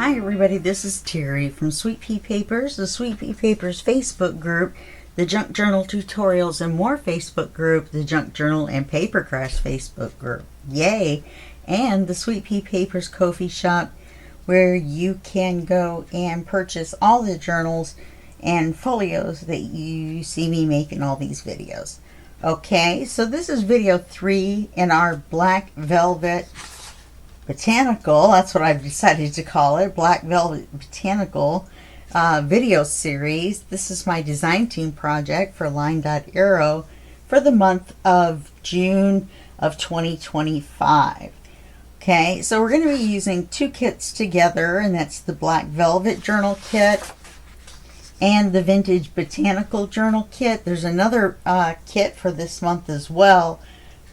Hi everybody, this is Terry from Sweet Pea Papers, the Sweet Pea Papers Facebook group, the Junk Journal Tutorials and More Facebook group, the Junk Journal and Papercrafts Facebook group. Yay! And the Sweet Pea Papers Coffee Shop, where you can go and purchase all the journals and folios that you see me making all these videos. Okay, so this is video 3 in our Black Velvet Botanical, that's what I've decided to call it, Black Velvet Botanical video series. This is my design team project for LineDotArrow for the month of June of 2025. Okay, so we're going to be using 2 kits together, and that's the Black Velvet Journal Kit and the Vintage Botanical Journal Kit. There's another kit for this month as well.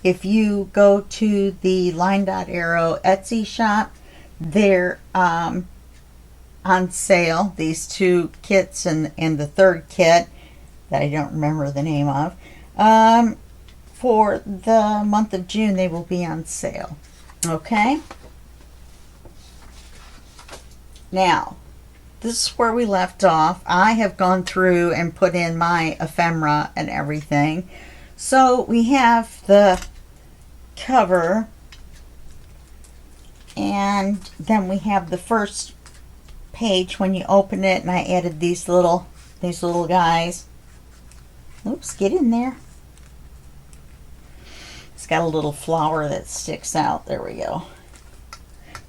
If you go to the LineDotArrow Etsy shop, they're on sale, these 2 kits and the third kit that I don't remember the name of. For the month of June, they will be on sale. Okay? Now, this is where we left off. I have gone through and put in my ephemera and everything. So we have the cover, and then we have the first page when you open it, and I added these little guys. Oops, get in there. It's got a little flower that sticks out. There we go.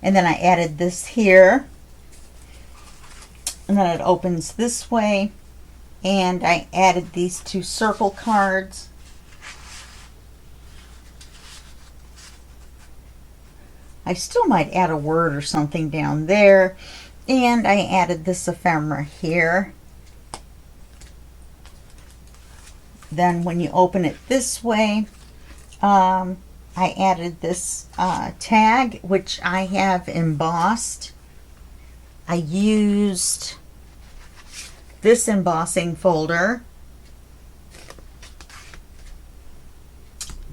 And then I added this here, and then it opens this way, and I added these 2 circle cards. I still might add a word or something down there. And I added this ephemera here. Then when you open it this way, I added this tag, which I have embossed. I used this embossing folder.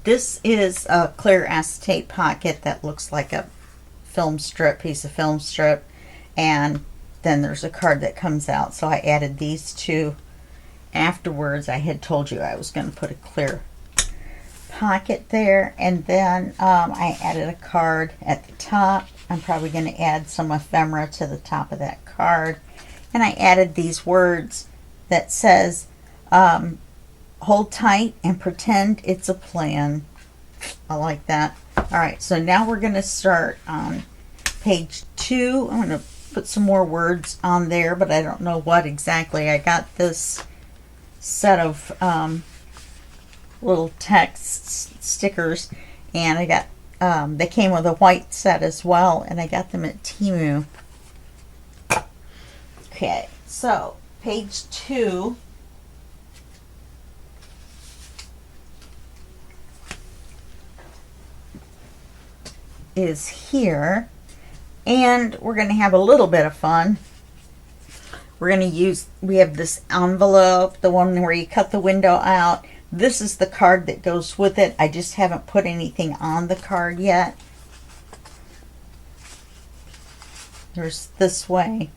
This is a clear acetate pocket that looks like a film strip, piece of film strip, and then there's a card that comes out. So I added these 2 afterwards. I had told you I was going to put a clear pocket there, and then I added a card at the top. I'm probably going to add some ephemera to the top of that card, and I added these words that says hold tight and pretend it's a plan. I like that. Alright, so now we're going to start on page 2. I'm going to put some more words on there, but I don't know what exactly. I got this set of little text stickers, and I got they came with a white set as well, and I got them at Temu. Okay, so page 2. Is here, and we're going to have a little bit of fun. We're going to use, we have this envelope, the one where you cut the window out. This is the card that goes with it. I just haven't put anything on the card yet. There's this way.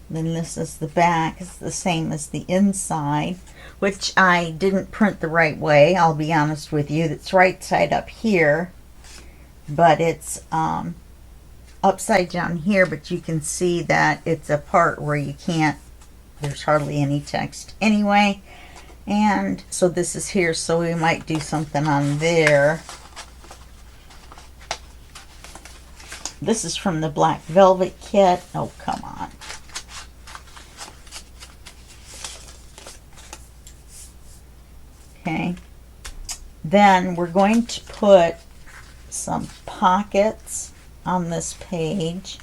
Then this is the back. It's the same as the inside, which I didn't print the right way. I'll be honest with you. It's right side up here, but it's upside down here, but you can see that it's a part where you can't, there's hardly any text anyway. And so this is here, so we might do something on there. This is from the Black Velvet kit. Oh, come on. Okay. Then we're going to put some pockets on this page.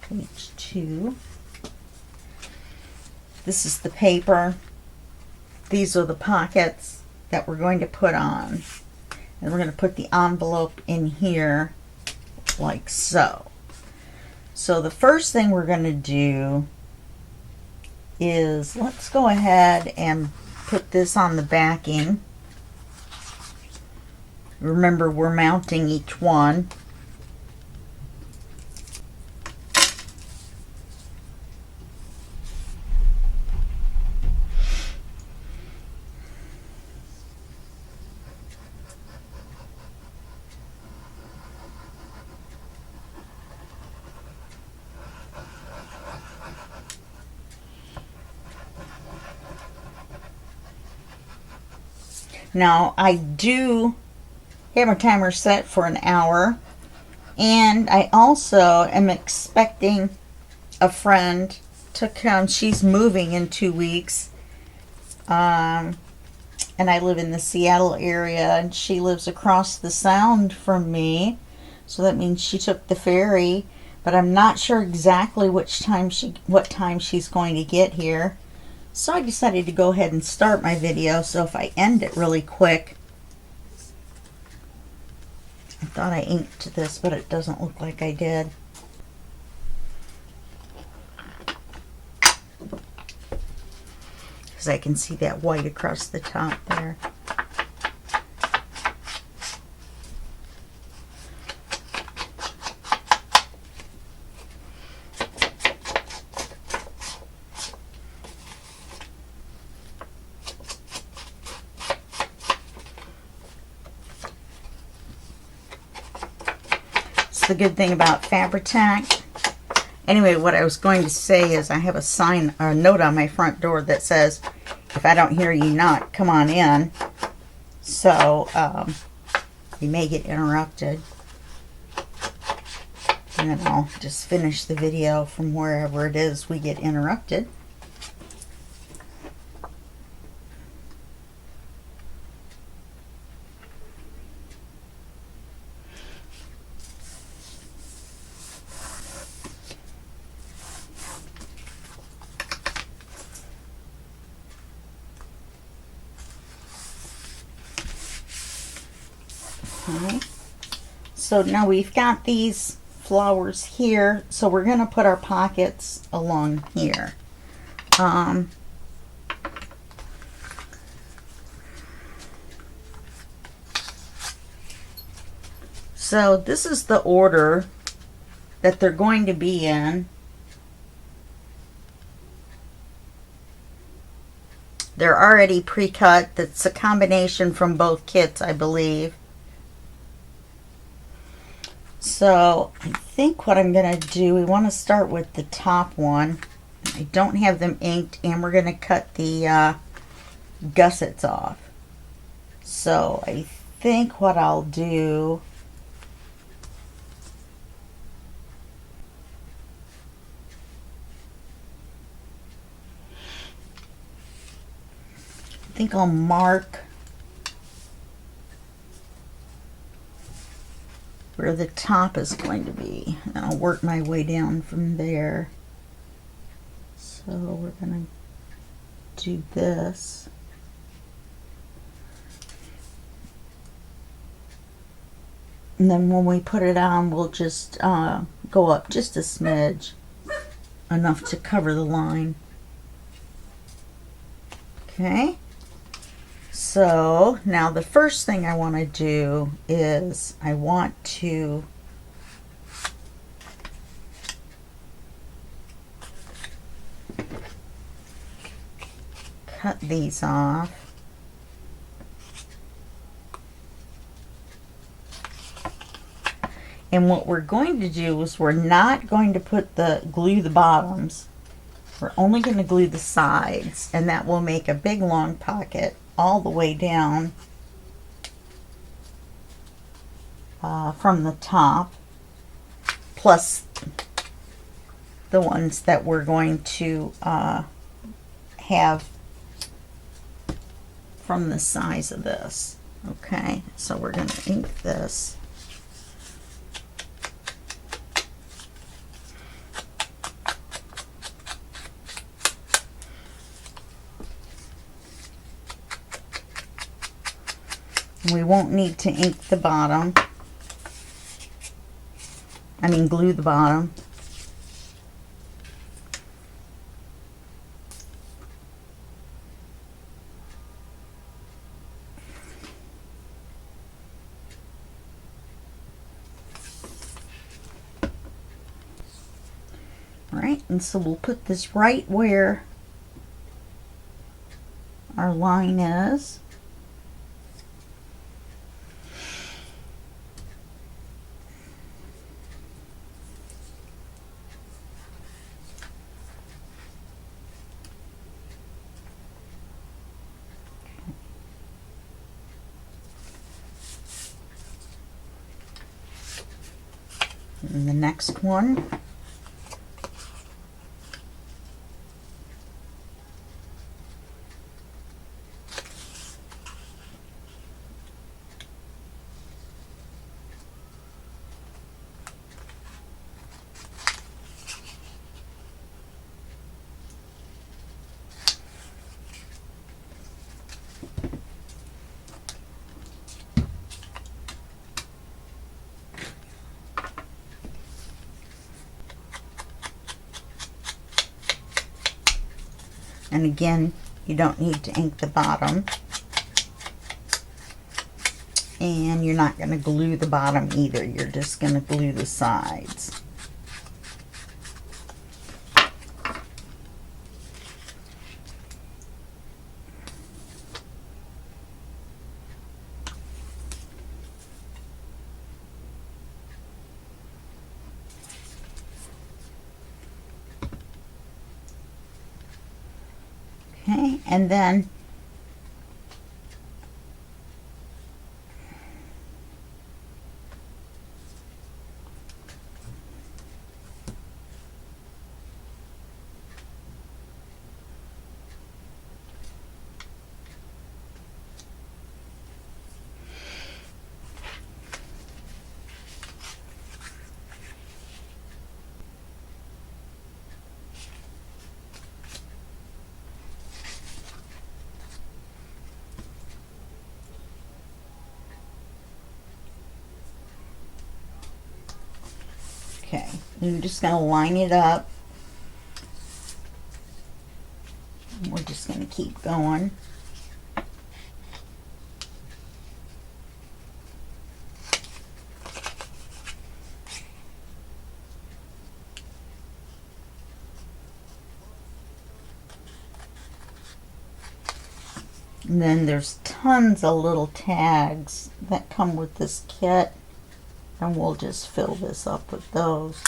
Page 2. This is the paper. These are the pockets that we're going to put on. And we're going to put the envelope in here like so. So the first thing we're going to do is, let's go ahead and put this on the backing. Remember, we're mounting each one. Now, I do have my timer set for an hour, and I also am expecting a friend to come. She's moving in 2 weeks, and I live in the Seattle area, and she lives across the sound from me, so that means she took the ferry, but I'm not sure exactly what time she's going to get here. So I decided to go ahead and start my video, so if I end it really quick. I thought I inked this, but it doesn't look like I did. Because I can see that white across the top there. The good thing about Fabri-Tac. Anyway, what I was going to say is I have a note on my front door that says, if I don't hear you knock, come on in. So you may get interrupted, and then I'll just finish the video from wherever it is we get interrupted. Okay. So now we've got these flowers here, so we're going to put our pockets along here. So this is the order that they're going to be in. They're already pre-cut. That's a combination from both kits, I believe. So I think what I'm going to do, we want to start with the top one. I don't have them inked, and we're going to cut the gussets off. So I think what I'll do, I think I'll mark where the top is going to be, and I'll work my way down from there. So we're going to do this. And then when we put it on, we'll just go up just a smidge, enough to cover the line. Okay. So now the first thing I want to do is I want to cut these off. And what we're going to do is we're not going to glue the bottoms. We're only going to glue the sides, and that will make a big long pocket all the way down from the top, plus the ones that we're going to have from the size of this. Okay, so we're going to ink this. We won't need to ink the bottom. I mean, glue the bottom. All right, and so we'll put this right where our line is. And the next one. And again, you don't need to ink the bottom. And you're not going to glue the bottom either. You're just going to glue the sides. Okay, and then okay, you're just going to line it up. We're just going to keep going. And then there's tons of little tags that come with this kit, and we'll just fill this up with those.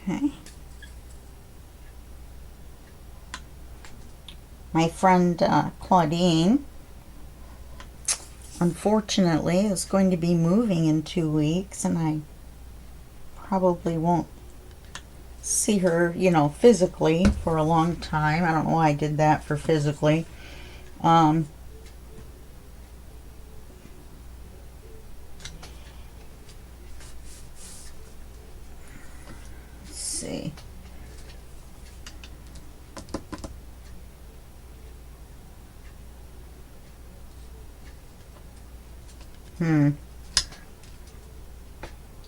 Okay. My friend Claudine, unfortunately, is going to be moving in 2 weeks, and I probably won't see her, you know, physically for a long time. I don't know why I did that for physically. Let's see.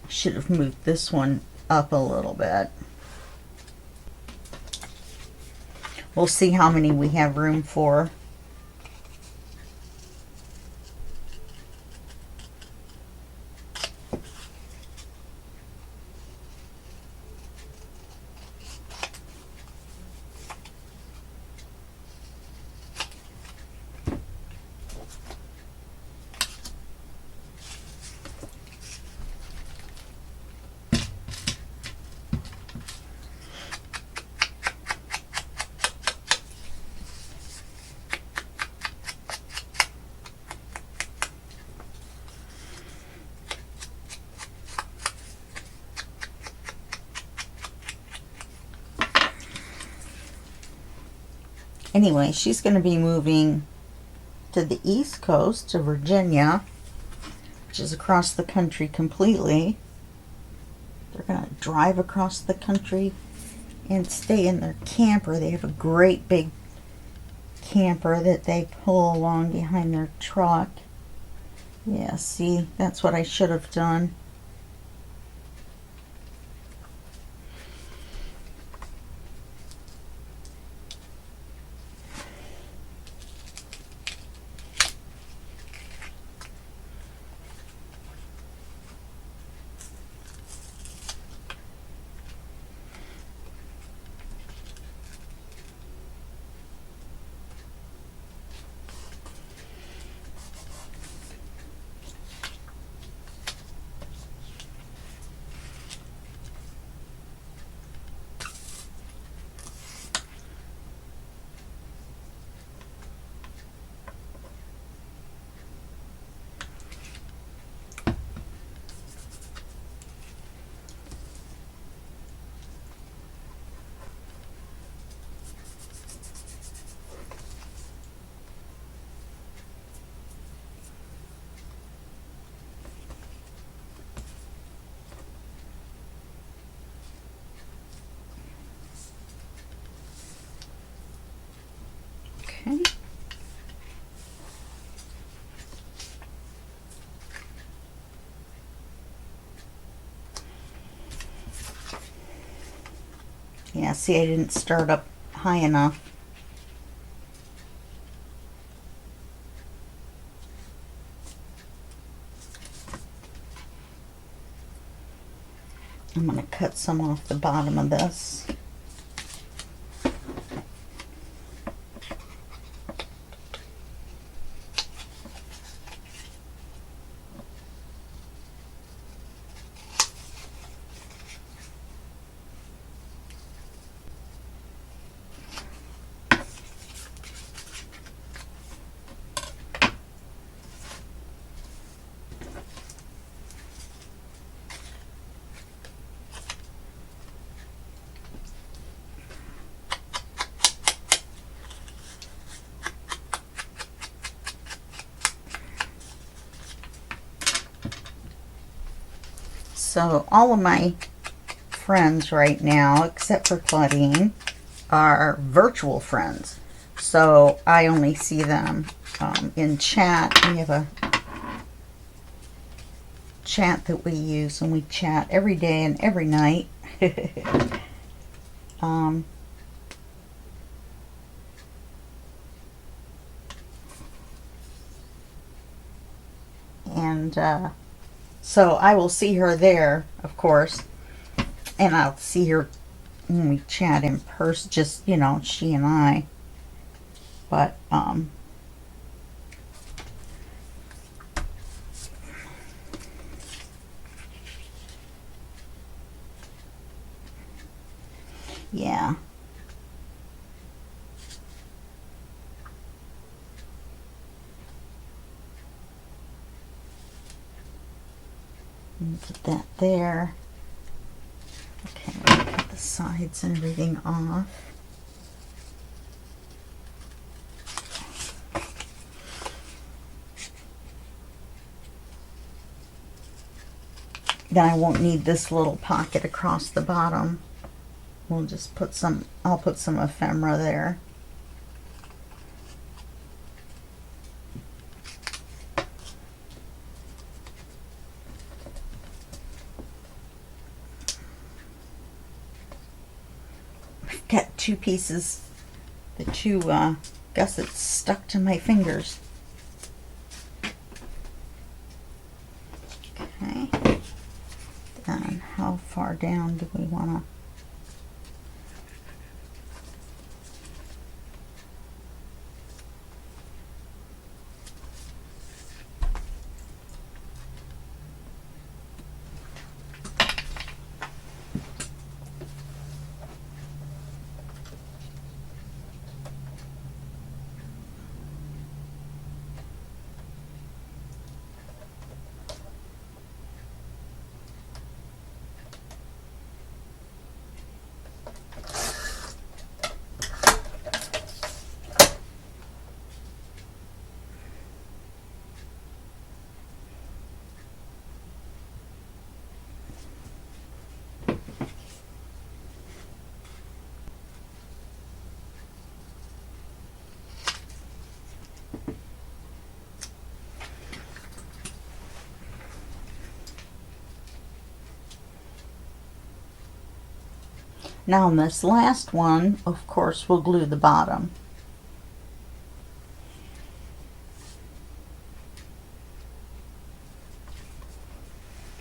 Should have moved this one up a little bit. We'll see how many we have room for. Anyway, she's going to be moving to the East Coast, to Virginia, which is across the country completely. They're going to drive across the country and stay in their camper. They have a great big camper that they pull along behind their truck. Yeah, see, that's what I should have done. Yeah, see, I didn't start up high enough. I'm going to cut some off the bottom of this. So all of my friends right now, except for Claudine, are virtual friends. So I only see them in chat. We have a chat that we use, and we chat every day and every night. So I will see her there, of course, and I'll see her when we chat in person, just, you know, she and I. But, yeah. Put that there. Okay, we'll cut the sides and everything off. Then I won't need this little pocket across the bottom. We'll just put some, I'll put some ephemera there. Got two pieces, the two gussets stuck to my fingers. Okay, then how far down do we want to? Now on this last one, of course, we'll glue the bottom.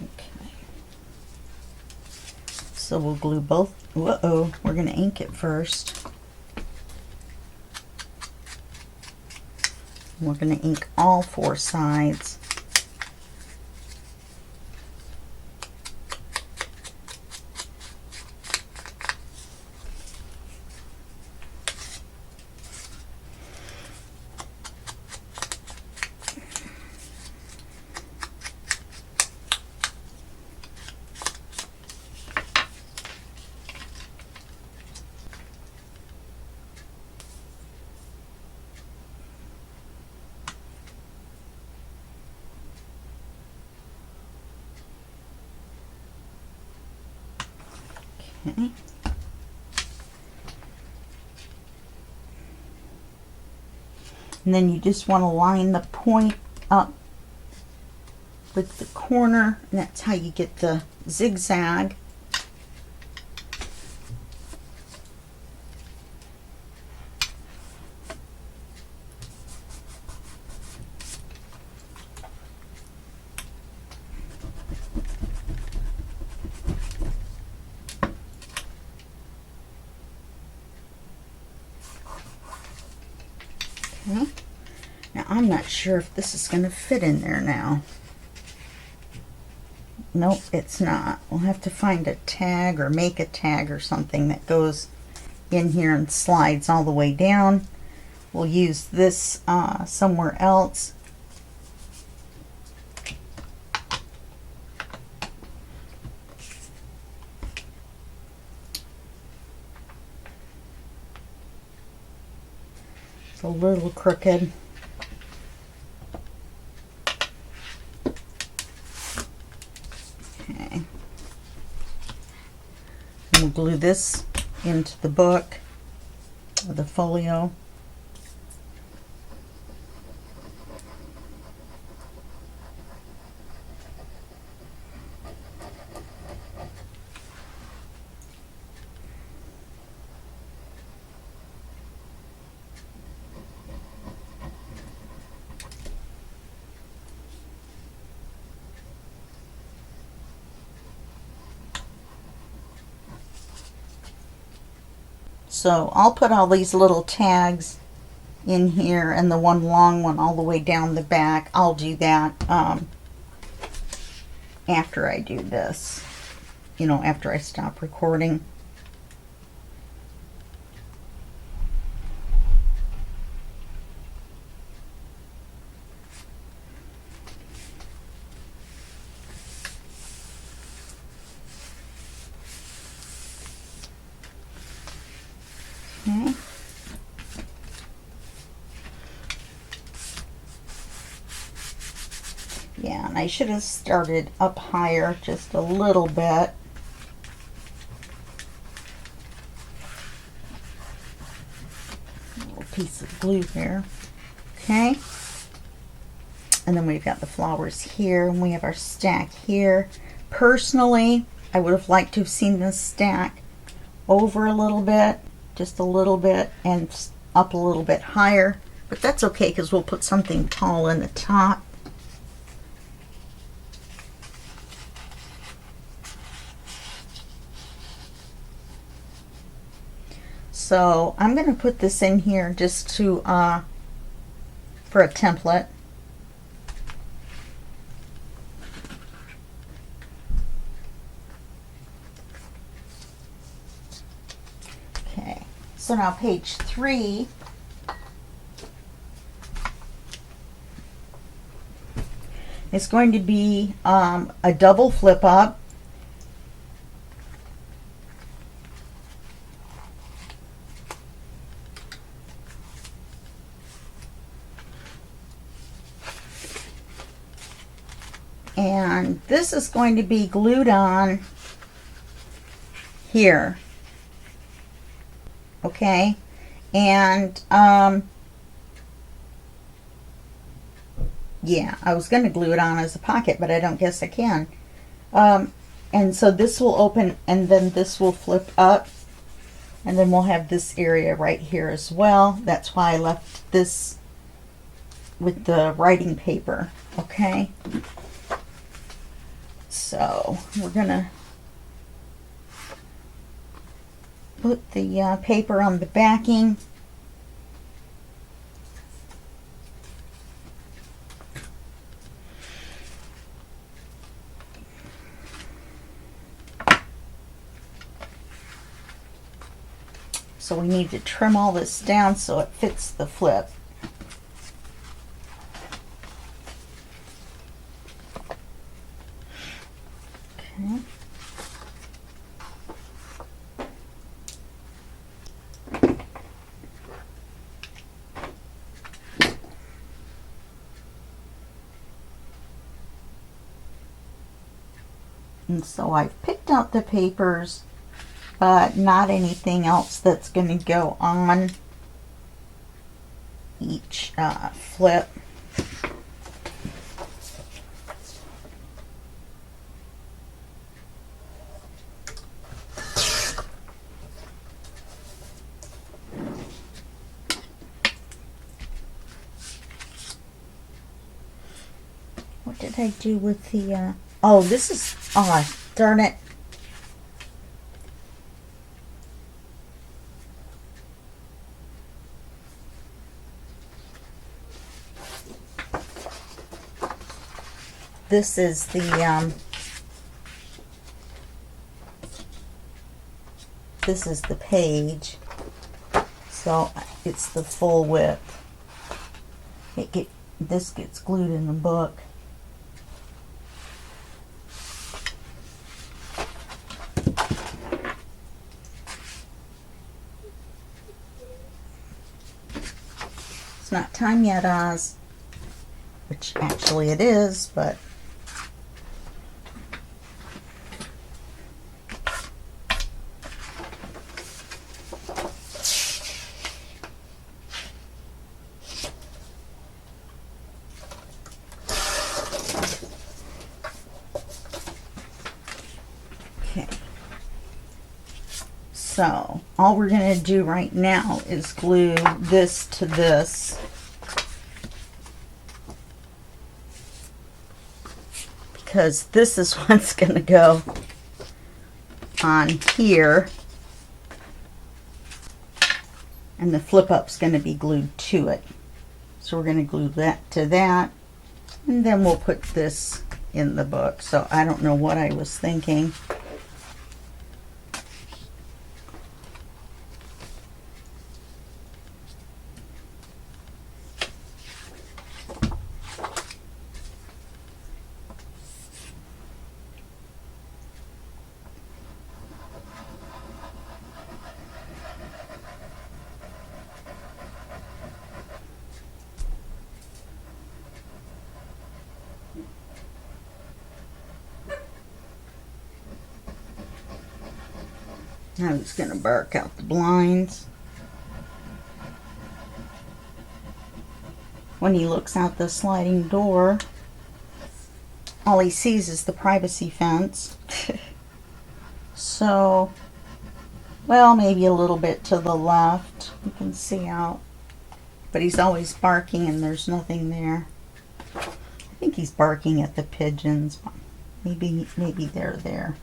Okay. So we'll glue both. Uh-oh, we're going to ink it first. We're going to ink all four sides. Okay. And then you just want to line the point up with the corner, and that's how you get the zigzag. Okay. Now I'm not sure if this is going to fit in there now. Nope, it's not. We'll have to find a tag or make a tag or something that goes in here and slides all the way down. We'll use this somewhere else. It's a little crooked. Okay. And we'll glue this into the book, or the folio. So I'll put all these little tags in here and the one long one all the way down the back. I'll do that after I do this, you know, after I stop recording. Okay. Yeah, and I should have started up higher just a little bit. A little piece of glue there. Okay. And then we've got the flowers here, and we have our stack here. Personally, I would have liked to have seen this stack over a little bit, just a little bit, and up a little bit higher. But that's okay, because we'll put something tall in the top. So I'm going to put this in here just to for a template. Okay, so now page 3 is going to be a double flip up. And this is going to be glued on here. Okay, and yeah, I was going to glue it on as a pocket, but I don't guess I can. And so this will open, and then this will flip up, and then we'll have this area right here as well. That's why I left this with the writing paper. Okay, so we're gonna put the paper on the backing. So we need to trim all this down so it fits the flip. Okay. And so I've picked out the papers, but not anything else that's going to go on each flip. What did I do with the, oh, this is, oh, darn it. this is the page, so it's the full width. This gets glued in the book. It's not time yet, Oz. Which actually it is, but okay. So all we're going to do right now is glue this to this. Because this is what's going to go on here, and the flip up's going to be glued to it. So we're going to glue that to that, and then we'll put this in the book. So I don't know what I was thinking. Now he's going to bark out the blinds. When he looks out the sliding door, all he sees is the privacy fence. So, well, maybe a little bit to the left. You can see out. But he's always barking and there's nothing there. I think he's barking at the pigeons. Maybe they're there.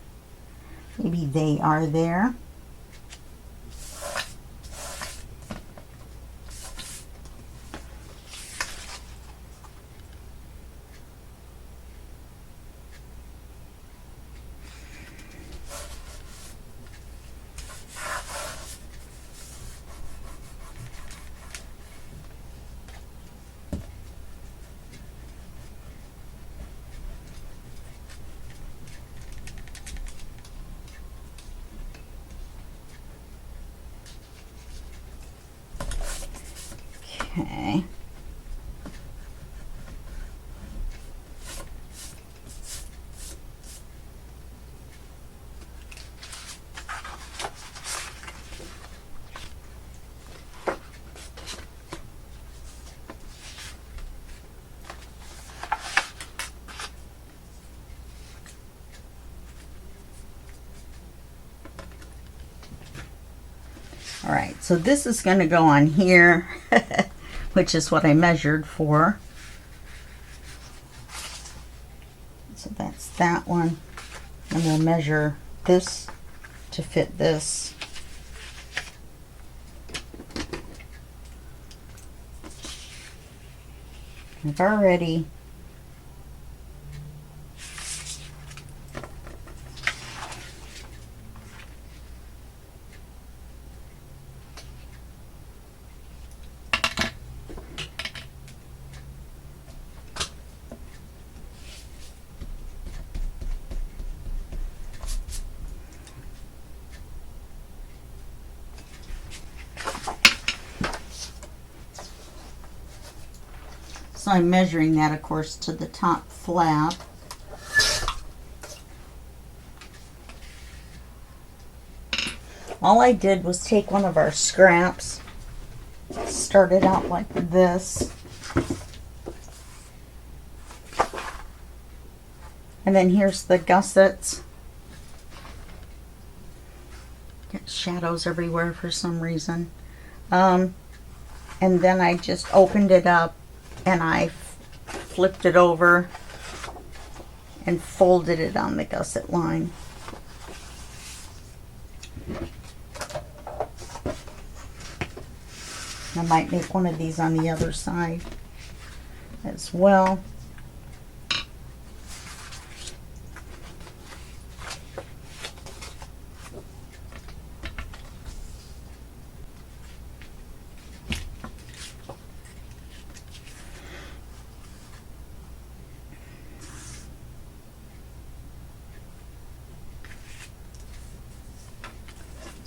Maybe they are there. Okay. All right, so this is going to go on here, which is what I measured for. So that's that one. And we'll measure this to fit this. I've already So I'm measuring that, of course, to the top flap. All I did was take one of our scraps, started out like this, and then here's the gussets. Got shadows everywhere for some reason. And then I just opened it up and I flipped it over and folded it on the gusset line. I might make one of these on the other side as well.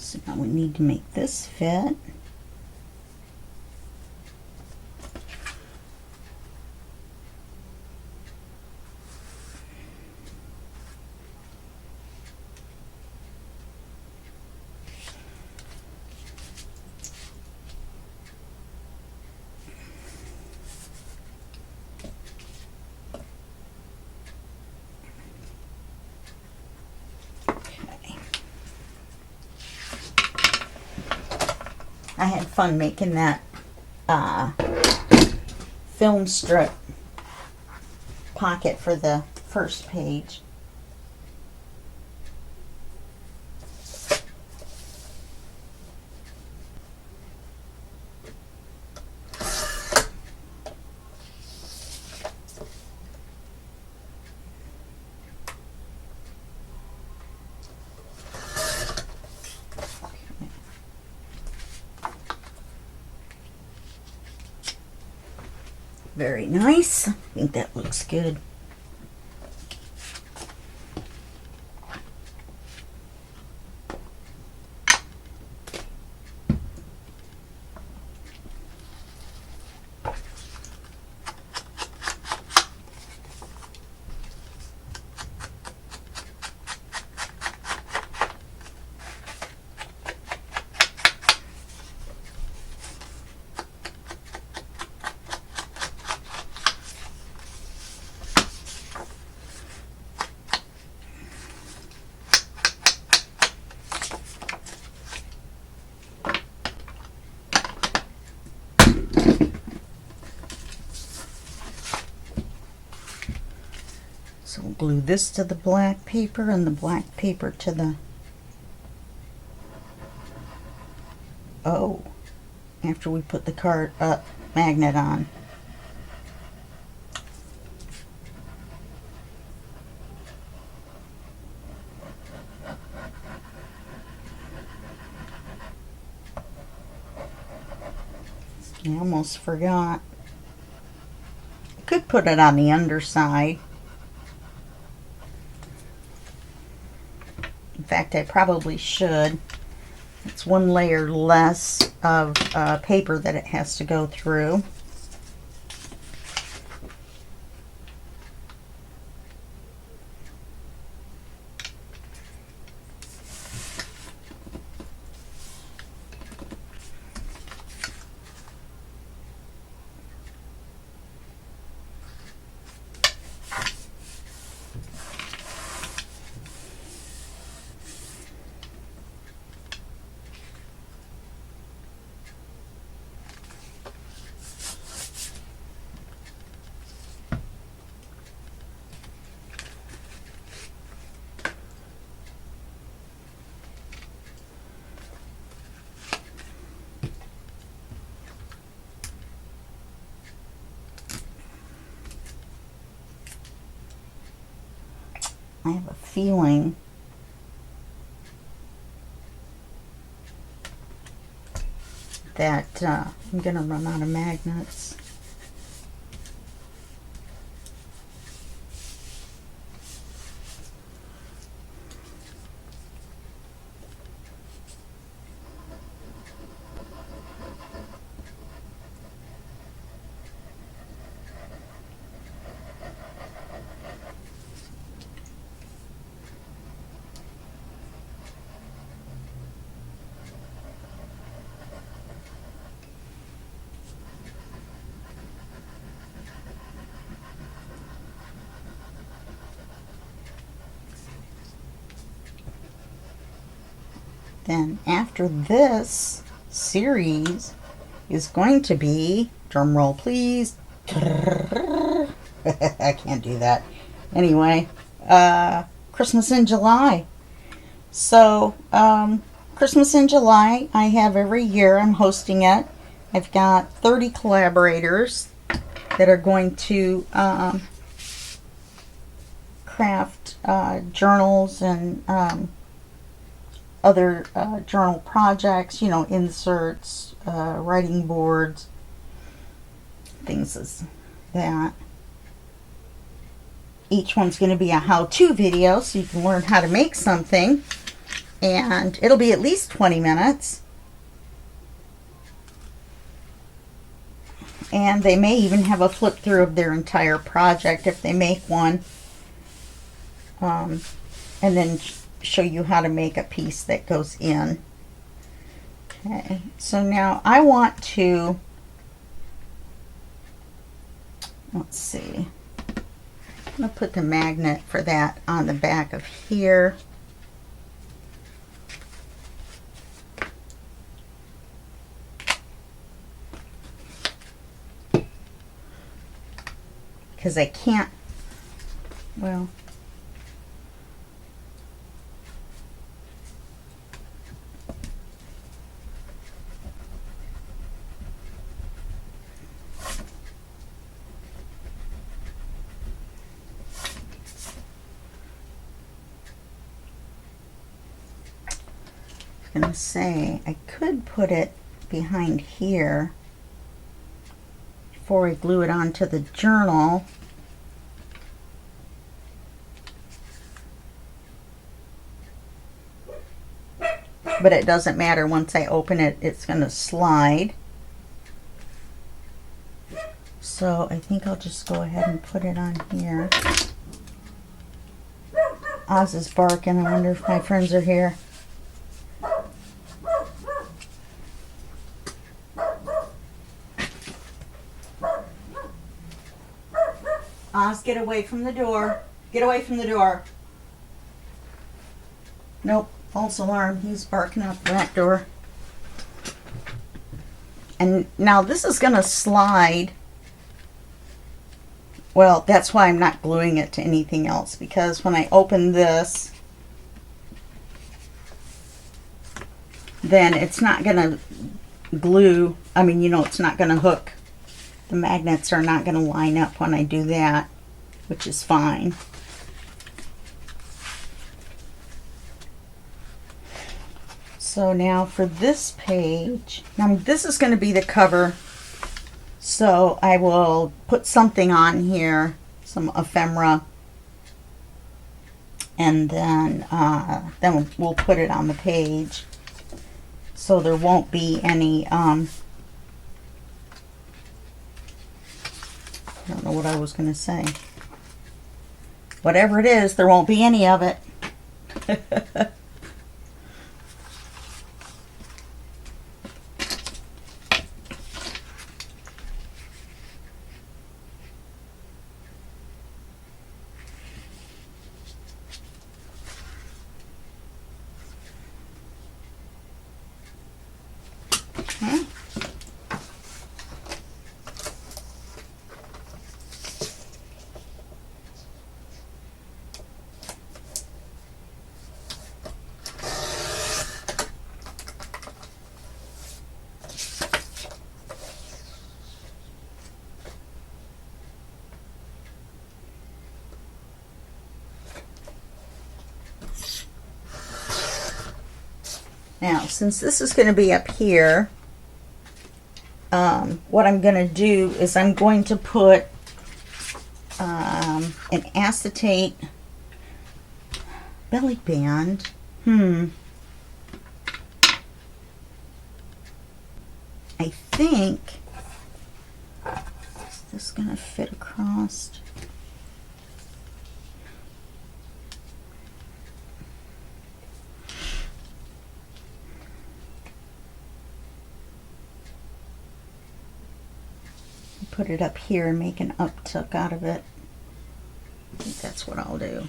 So now we need to make this fit. I had fun making that film strip pocket for the first page. Very nice. I think that looks good. So we'll glue this to the black paper and the black paper to the after we put the card magnet on. I almost forgot. I could put it on the underside. In fact, I probably should. It's one layer less of paper that it has to go through. I have a feeling that I'm going to run out of magnets. Then after this series is going to be, drum roll please, I can't do that. Anyway, Christmas in July. So, Christmas in July, I have every year. I'm hosting it. I've got 30 collaborators that are going to craft journals and other journal projects, you know, inserts, writing boards, things as that. Each one's going to be a how-to video, so you can learn how to make something. and it'll be at least 20 minutes. And they may even have a flip through of their entire project if they make one, and then show you how to make a piece that goes in. Okay, so now I want to, let's see, I'm going to put the magnet for that on the back of here. Because I can't, well, I was going to say I could put it behind here before I glue it onto the journal. But it doesn't matter. Once I open it, it's going to slide. So I think I'll just go ahead and put it on here. Oz is barking. I wonder if my friends are here. Oz, get away from the door. Get away from the door. Nope, false alarm. He's barking out the back door. And now this is going to slide. Well, that's why I'm not gluing it to anything else, because when I open this, then it's not going to glue. I mean, you know, it's not going to hook. The magnets are not going to line up when I do that, which is fine. So now for this page, now this is going to be the cover. So I will put something on here, some ephemera, and then we'll put it on the page. So there won't be any, I don't know what I was going to say. Whatever it is, there won't be any of it. Now, since this is going to be up here, what I'm going to do is I'm going to put an acetate belly band. I think, is this going to fit across? Put it up here and make an uptuck out of it. I think that's what I'll do.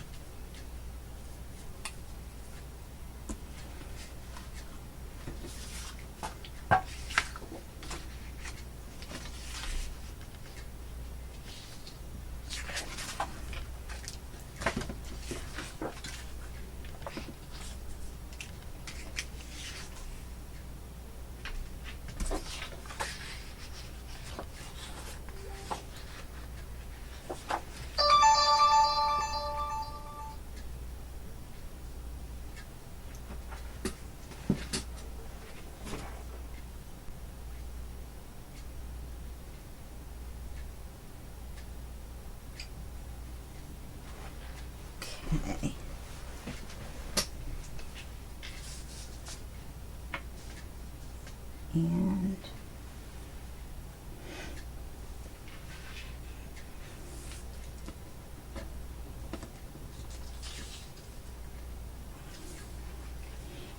Okay.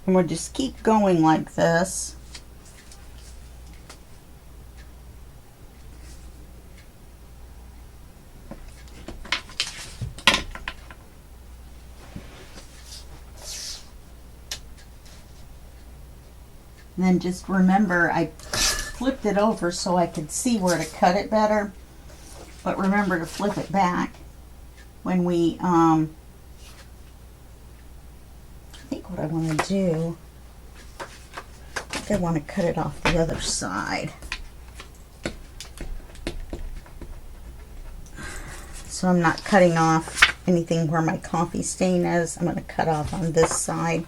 And we'll just keep going like this. And then just remember, I flipped it over so I could see where to cut it better. But remember to flip it back when we, I think what I want to do, I think I want to cut it off the other side. So I'm not cutting off anything where my coffee stain is. I'm going to cut off on this side.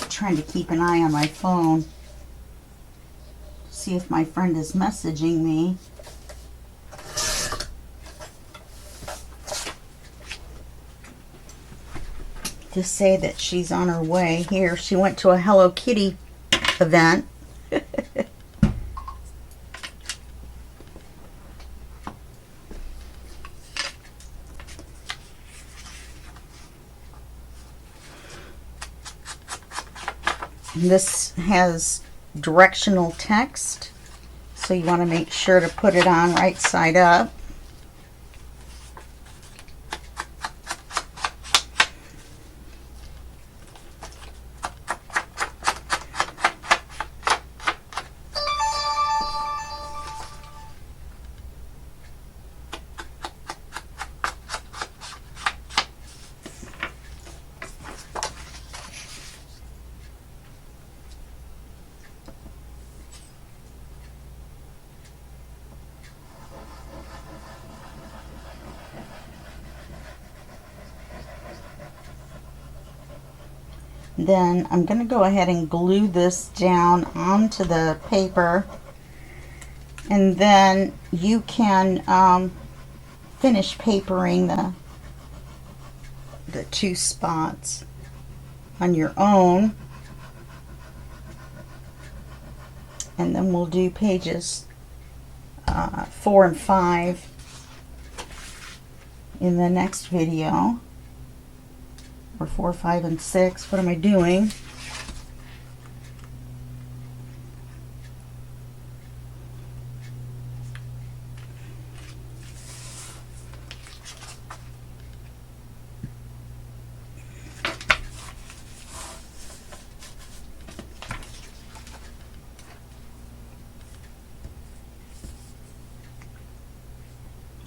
Trying to keep an eye on my phone, see if my friend is messaging me. To say that she's on her way here. She went to a Hello Kitty event. This has directional text, so you want to make sure to put it on right side up. Then I'm going to go ahead and glue this down onto the paper, and then you can finish papering the two spots on your own, and then we'll do pages 4 and 5 in the next video. Or 4, 5, and 6. What am I doing?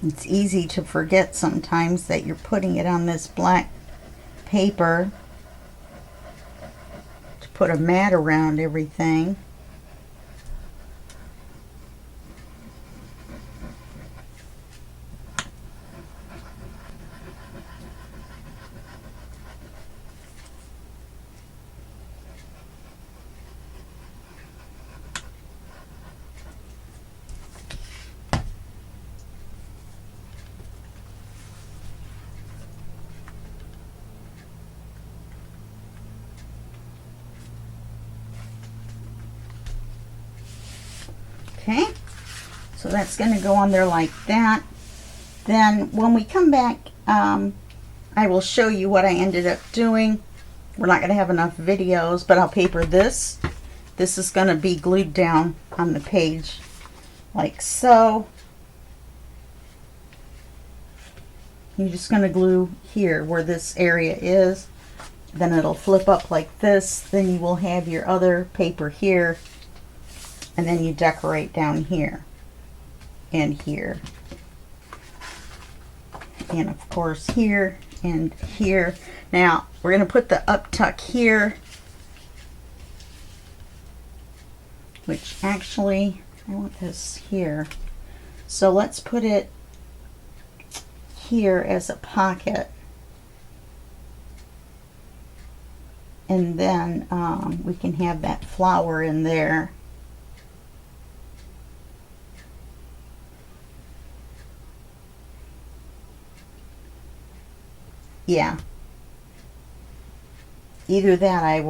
It's easy to forget sometimes that you're putting it on this black paper to put a mat around everything. Okay, so that's going to go on there like that. Then when we come back, I will show you what I ended up doing. We're not going to have enough videos, but I'll paper this. This is going to be glued down on the page like so. You're just going to glue here where this area is. Then it'll flip up like this. Then you will have your other paper here. And then you decorate down here and here. And of course here and here. Now we're going to put the up tuck here. Which actually, I want this here. So let's put it here as a pocket. And then we can have that flower in there. Yeah. Either that I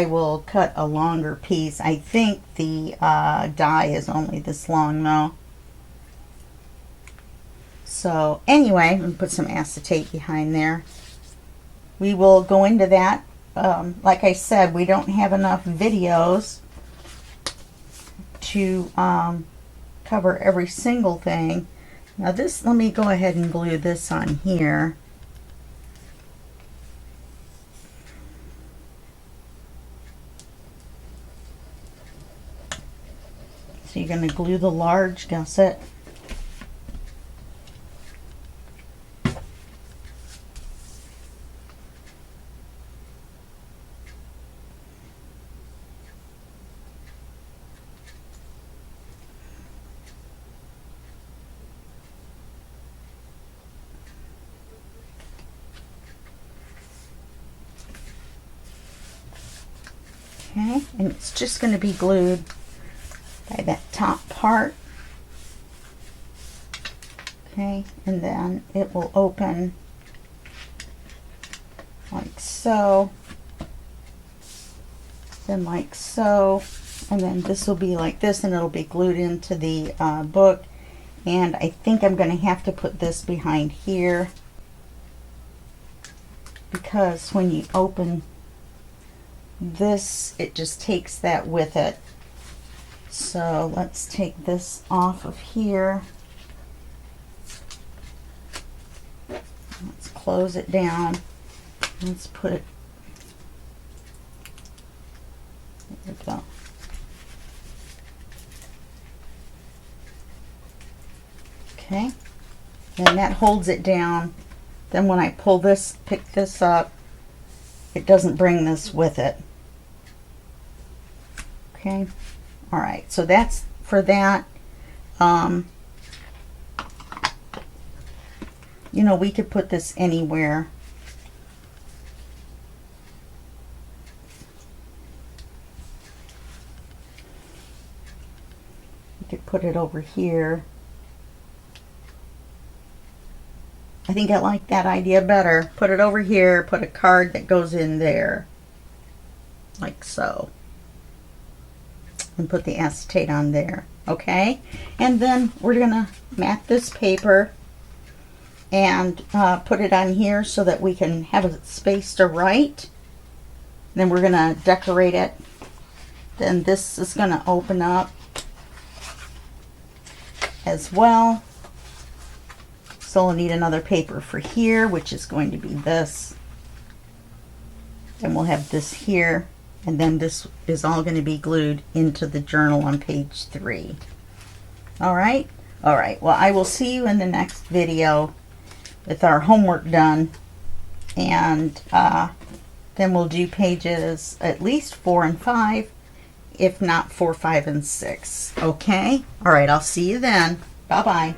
will cut a longer piece. I think the die is only this long though. So anyway, I'm going to put some acetate behind there. We will go into that. Like I said, we don't have enough videos to cover every single thing. Now this, let me go ahead and glue this on here. So you're going to glue the large gusset. Okay, and it's just going to be glued by that top part. Okay, and then it will open like so, then like so, and then this will be like this, and it'll be glued into the book. And I think I'm going to have to put this behind here, because when you open this, it just takes that with it. So let's take this off of here. Let's close it down. Let's put it, there we go. Okay, and that holds it down. Then when I pull this, pick this up, it doesn't bring this with it. Okay. All right, so that's for that. You know, we could put this anywhere. We could put it over here. I think I like that idea better. Put it over here, put a card that goes in there, like so. And put the acetate on there, okay? And then we're gonna mat this paper and put it on here so that we can have a space to write. Then we're gonna decorate it. Then this is gonna open up as well. So we'll need another paper for here, which is going to be this. Then we'll have this here. And then this is all going to be glued into the journal on page 3. All right? All right. Well, I will see you in the next video with our homework done. And then we'll do pages at least 4 and 5, if not 4, 5, and 6. Okay? All right. I'll see you then. Bye-bye.